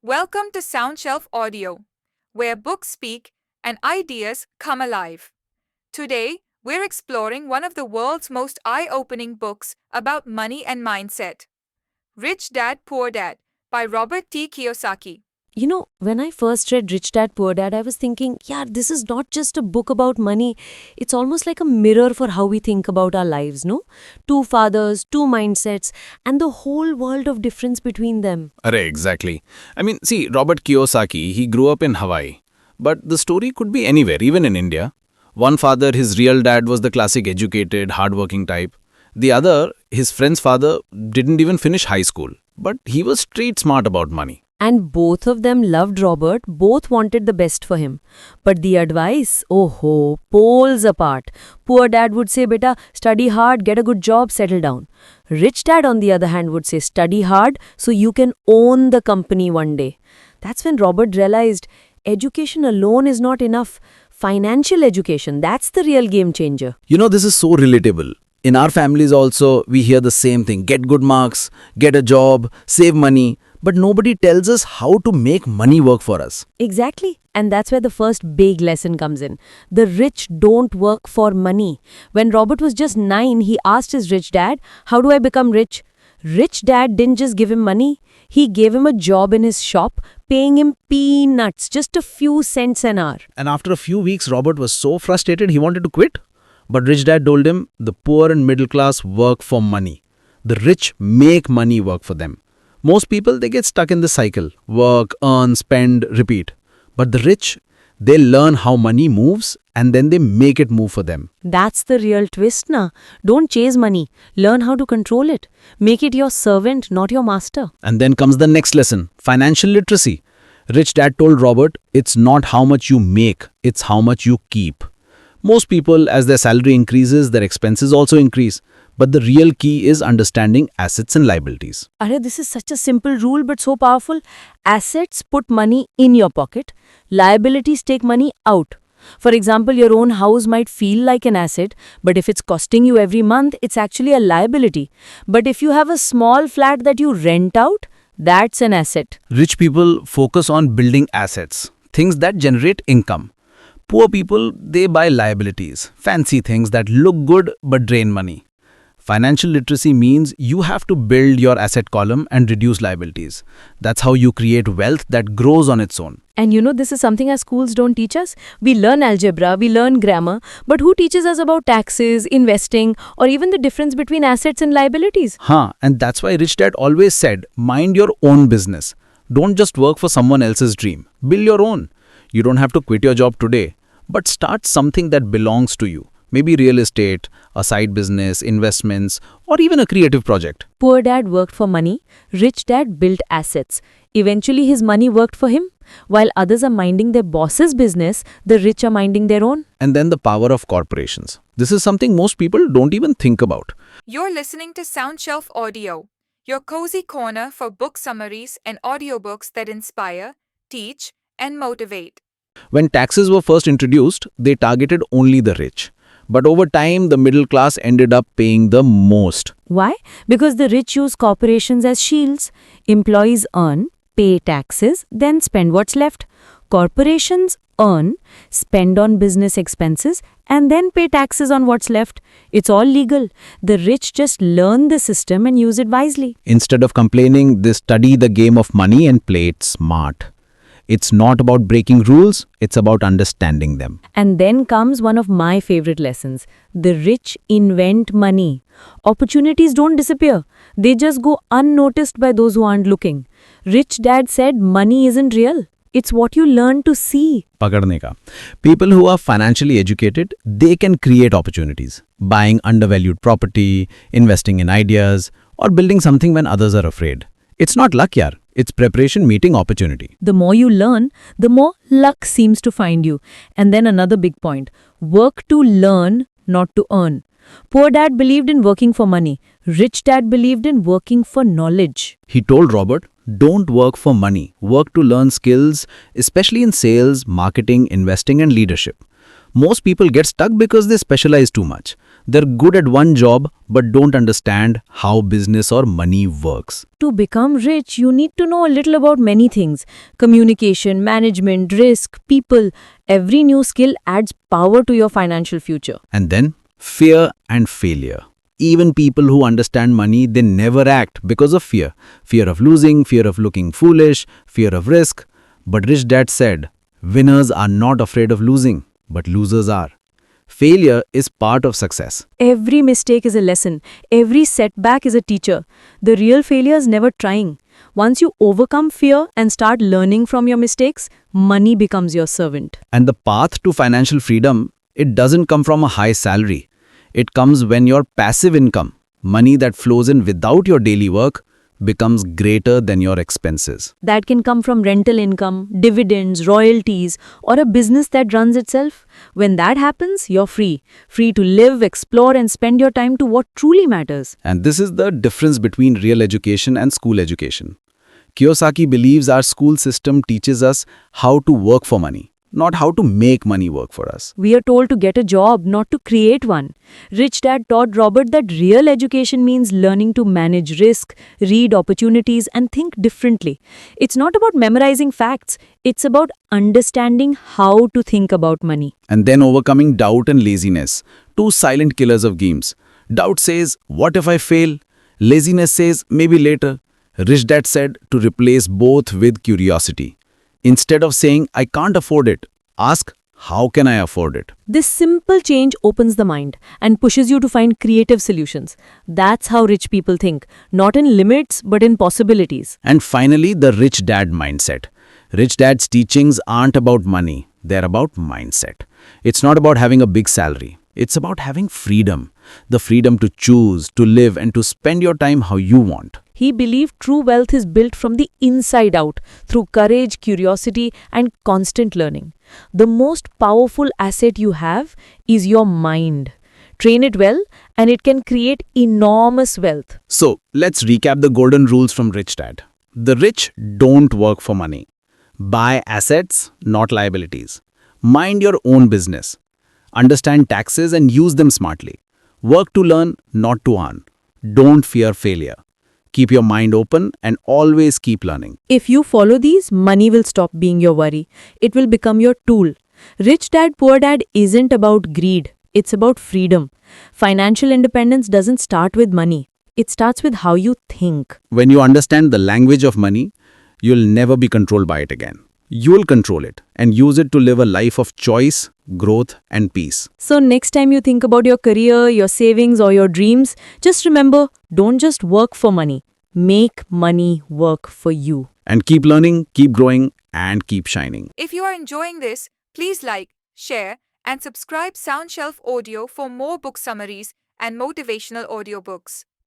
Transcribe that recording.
Welcome to SoundShelf Audio, where books speak and ideas come alive. Today, we're exploring one of the world's most eye-opening books about money and mindset, Rich Dad, Poor Dad by Robert T. Kiyosaki. When I first read Rich Dad Poor Dad, I was thinking, yeah, this is not just a book about money. It's almost like a mirror for how we think about our lives, no? Two fathers, two mindsets, and the whole world of difference between them. Array, exactly. See, Robert Kiyosaki, he grew up in Hawaii. But the story could be anywhere, even in India. One father, his real dad, was the classic educated, hardworking type. The other, his friend's father, didn't even finish high school. But he was street smart about money. And both of them loved Robert, both wanted the best for him. But the advice, poles apart. Poor dad would say, beta, study hard, get a good job, settle down. Rich dad, on the other hand, would say, study hard so you can own the company one day. That's when Robert realized education alone is not enough. Financial education, that's the real game changer. This is so relatable. In our families also, we hear the same thing. Get good marks, get a job, save money. But nobody tells us how to make money work for us. Exactly. And that's where the first big lesson comes in. The rich don't work for money. When Robert was just 9, he asked his rich dad, how do I become rich? Rich dad didn't just give him money. He gave him a job in his shop, paying him peanuts, just a few cents an hour. And after a few weeks, Robert was so frustrated he wanted to quit. But rich dad told him, the poor and middle class work for money. The rich make money work for them. Most people, they get stuck in the cycle. Work, earn, spend, repeat. But the rich, they learn how money moves and then they make it move for them. That's the real twist, na. Don't chase money. Learn how to control it. Make it your servant, not your master. And then comes the next lesson, financial literacy. Rich dad told Robert, it's not how much you make, it's how much you keep. Most people, as their salary increases, their expenses also increase. But the real key is understanding assets and liabilities. This is such a simple rule but so powerful. Assets put money in your pocket. Liabilities take money out. For example, your own house might feel like an asset, but if it's costing you every month, it's actually a liability. But if you have a small flat that you rent out, that's an asset. Rich people focus on building assets, things that generate income. Poor people, they buy liabilities, fancy things that look good but drain money. Financial literacy means you have to build your asset column and reduce liabilities. That's how you create wealth that grows on its own. And this is something our schools don't teach us. We learn algebra, we learn grammar, but who teaches us about taxes, investing, or even the difference between assets and liabilities? And that's why Rich Dad always said, mind your own business. Don't just work for someone else's dream. Build your own. You don't have to quit your job today, but start something that belongs to you. Maybe real estate, a side business, investments, or even a creative project. Poor dad worked for money, rich dad built assets. Eventually his money worked for him. While others are minding their boss's business, the rich are minding their own. And then the power of corporations. This is something most people don't even think about. You're listening to SoundShelf Audio, your cozy corner for book summaries and audiobooks that inspire, teach, and motivate. When taxes were first introduced, they targeted only the rich. But over time, the middle class ended up paying the most. Why? Because the rich use corporations as shields. Employees earn, pay taxes, then spend what's left. Corporations earn, spend on business expenses, and then pay taxes on what's left. It's all legal. The rich just learn the system and use it wisely. Instead of complaining, they study the game of money and play it smart. It's not about breaking rules, it's about understanding them. And then comes one of my favorite lessons. The rich invent money. Opportunities don't disappear. They just go unnoticed by those who aren't looking. Rich dad said money isn't real. It's what you learn to see. Pakadne ka. People who are financially educated, they can create opportunities. Buying undervalued property, investing in ideas, or building something when others are afraid. It's not luck, yaar. It's preparation meeting opportunity. The more you learn, the more luck seems to find you. And then another big point. Work to learn, not to earn. Poor dad believed in working for money. Rich dad believed in working for knowledge. He told Robert, don't work for money. Work to learn skills, especially in sales, marketing, investing, and leadership. Most people get stuck because they specialize too much. They're good at one job but don't understand how business or money works. To become rich, you need to know a little about many things: communication, management, risk, people. Every new skill adds power to your financial future. And then, fear and failure. Even people who understand money, they never act because of fear. Fear of losing, fear of looking foolish, fear of risk. But Rich Dad said, winners are not afraid of losing, but losers are. Failure is part of success. Every mistake is a lesson. Every setback is a teacher. The real failure is never trying. Once you overcome fear and start learning from your mistakes, money becomes your servant. And the path to financial freedom, it doesn't come from a high salary. It comes when your passive income, money that flows in without your daily work, becomes greater than your expenses. That can come from rental income, dividends, royalties, or a business that runs itself. When that happens, you're free. Free to live, explore, and spend your time to what truly matters. And this is the difference between real education and school education. Kiyosaki believes our school system teaches us how to work for money, not how to make money work for us. We are told to get a job, not to create one. Rich Dad taught Robert that real education means learning to manage risk, read opportunities, and think differently. It's not about memorizing facts, it's about understanding how to think about money. And then overcoming doubt and laziness, two silent killers of games. Doubt says, what if I fail? Laziness says, maybe later. Rich Dad said to replace both with curiosity. Instead of saying, I can't afford it, ask, how can I afford it? This simple change opens the mind and pushes you to find creative solutions. That's how rich people think, not in limits but in possibilities. And finally, the Rich Dad mindset. Rich Dad's teachings aren't about money, they're about mindset. It's not about having a big salary. It's about having freedom. The freedom to choose, to live, and to spend your time how you want. He believed true wealth is built from the inside out through courage, curiosity, and constant learning. The most powerful asset you have is your mind. Train it well, and it can create enormous wealth. So, let's recap the golden rules from Rich Dad. The rich don't work for money. Buy assets, not liabilities. Mind your own business. Understand taxes and use them smartly. Work to learn, not to earn. Don't fear failure. Keep your mind open and always keep learning. If you follow these, money will stop being your worry. It will become your tool. Rich Dad, Poor Dad isn't about greed. It's about freedom. Financial independence doesn't start with money. It starts with how you think. When you understand the language of money, you'll never be controlled by it again. You'll control it and use it to live a life of choice, growth, and peace. So next time you think about your career, your savings, or your dreams, just remember, don't just work for money. Make money work for you. And keep learning, keep growing, and keep shining. If you are enjoying this, please like, share, and subscribe SoundShelf Audio for more book summaries and motivational audiobooks.